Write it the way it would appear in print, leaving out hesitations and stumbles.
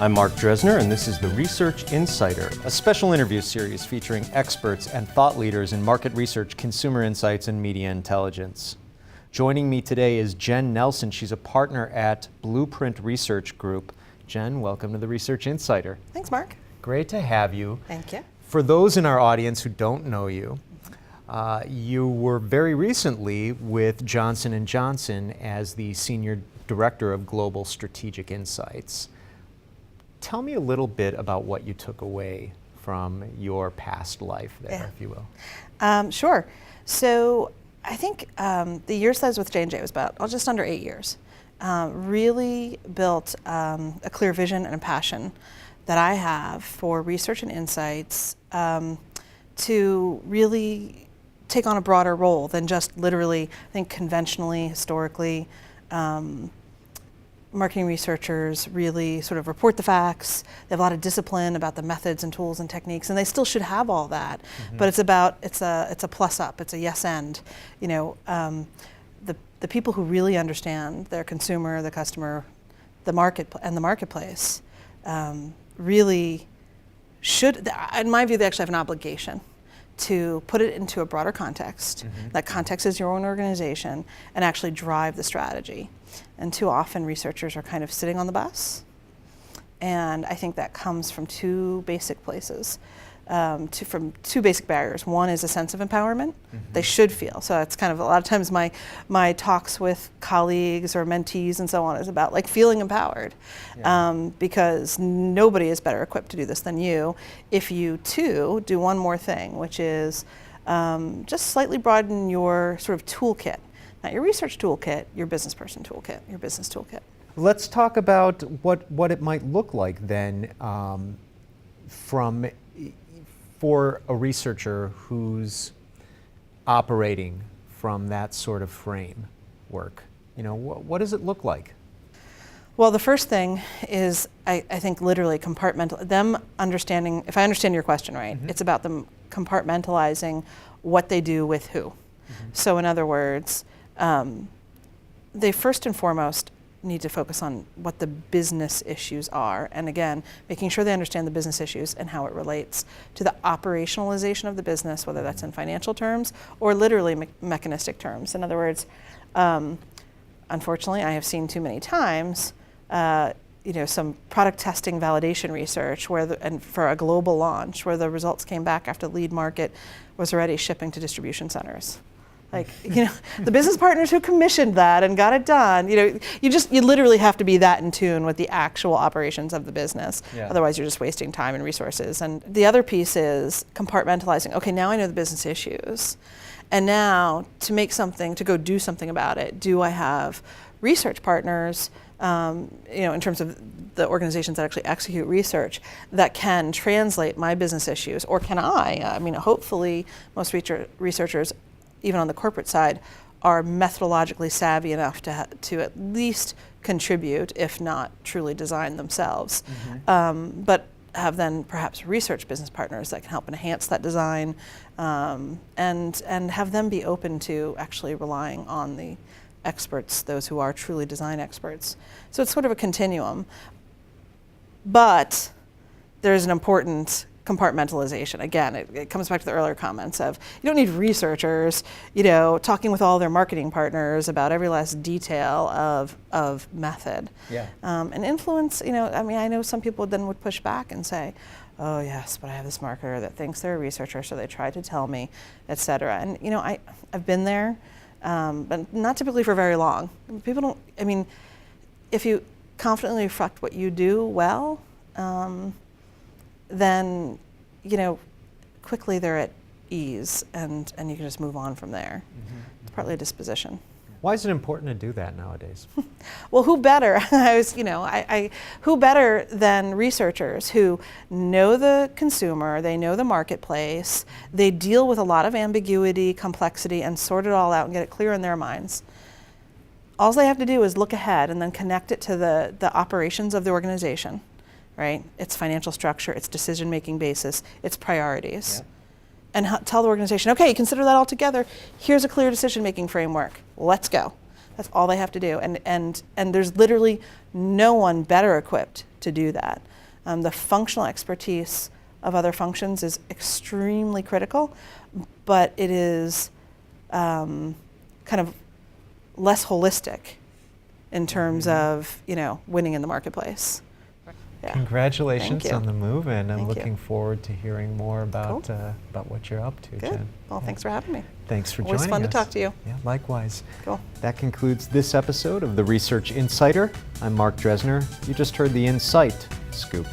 I'm Mark Dresner, and this is the Research Insider, a special interview series featuring experts and thought leaders in market research, consumer insights, and media intelligence. Joining me today is Jen Nelson. She's a partner at Blueprint Research Group. Jen, welcome to the Research Insider. Thanks, Mark. Great to have you. Thank you. For those in our audience who don't know you, you were very recently with Johnson & Johnson as the Senior Director of Global Strategic Insights. Tell me a little bit about what you took away from your past life there, if you will. Sure. So I think the years that I was with J&J was about just under 8 years. Really built a clear vision and a passion that I have for research and insights to really take on a broader role than just literally, I think conventionally, historically, marketing researchers really sort of report the facts. They have a lot of discipline about the methods and tools and techniques, and they still should have all that. But it's a plus up. It's a yes and. You know, the people who really understand their consumer, the customer, the market and the marketplace really should. In my view, they actually have an obligation to put it into a broader context. That context is your own organization, and actually drive the strategy. And too often researchers are kind of sitting on the bus. And I think that comes from two basic places, from two basic barriers. One is a sense of empowerment. They should feel. So it's kind of a lot of times my talks with colleagues or mentees and so on is about like feeling empowered, because nobody is better equipped to do this than you if you too do one more thing, which is just slightly broaden your sort of toolkit. Not your research toolkit, your business person toolkit, your business toolkit. Let's talk about what it might look like then for a researcher who's operating from that sort of framework. You know, what does it look like? Well, the first thing is, I think literally them understanding, if I understand your question right, it's about them compartmentalizing what they do with who. So in other words, they first and foremost need to focus on what the business issues are, and again, making sure they understand the business issues and how it relates to the operationalization of the business, whether that's in financial terms or literally mechanistic terms. In other words, unfortunately, I have seen too many times, some product testing validation research and for a global launch where the results came back after the lead market was already shipping to distribution centers. Like, the business partners who commissioned that and got it done, you literally have to be that in tune with the actual operations of the business. Otherwise you're just wasting time and resources. And the other piece is compartmentalizing. Okay, now I know the business issues. And now to go do something about it, do I have research partners, in terms of the organizations that actually execute research, that can translate my business issues, or can I? Hopefully most researchers, even on the corporate side, are methodologically savvy enough to at least contribute, if not truly design themselves. But have then perhaps research business partners that can help enhance that design, and have them be open to actually relying on the experts, those who are truly design experts. So it's sort of a continuum. But there's an important compartmentalization. Again, it comes back to the earlier comments of you don't need researchers, talking with all their marketing partners about every last detail of method. And influence, I know some people then would push back and say, oh yes, but I have this marketer that thinks they're a researcher, so they try to tell me, et cetera. And I've been there, but not typically for very long. People don't, if you confidently reflect what you do well, then quickly they're at ease, and you can just move on from there. It's partly a disposition. Why is it important to do that nowadays? Well, who better? Who better than researchers who know the consumer, they know the marketplace, they deal with a lot of ambiguity, complexity, and sort it all out and get it clear in their minds. All they have to do is look ahead and then connect it to the operations of the organization, right? Its financial structure, its decision-making basis, its priorities. And tell the organization, okay, consider that all together. Here's a clear decision-making framework. Let's go. That's all they have to do. And there's literally no one better equipped to do that. The functional expertise of other functions is extremely critical, but it is kind of less holistic in terms of, winning in the marketplace. Yeah. Congratulations Thank you. on the move, and I'm Thank you. looking forward to hearing more about Cool. about what you're up to, Good. Jen. Well, thanks for having me. Thanks for Always joining fun us. to talk to you. Yeah, likewise. Cool. That concludes this episode of the Research Insider. I'm Mark Dresner. You just heard the Insight Scoop.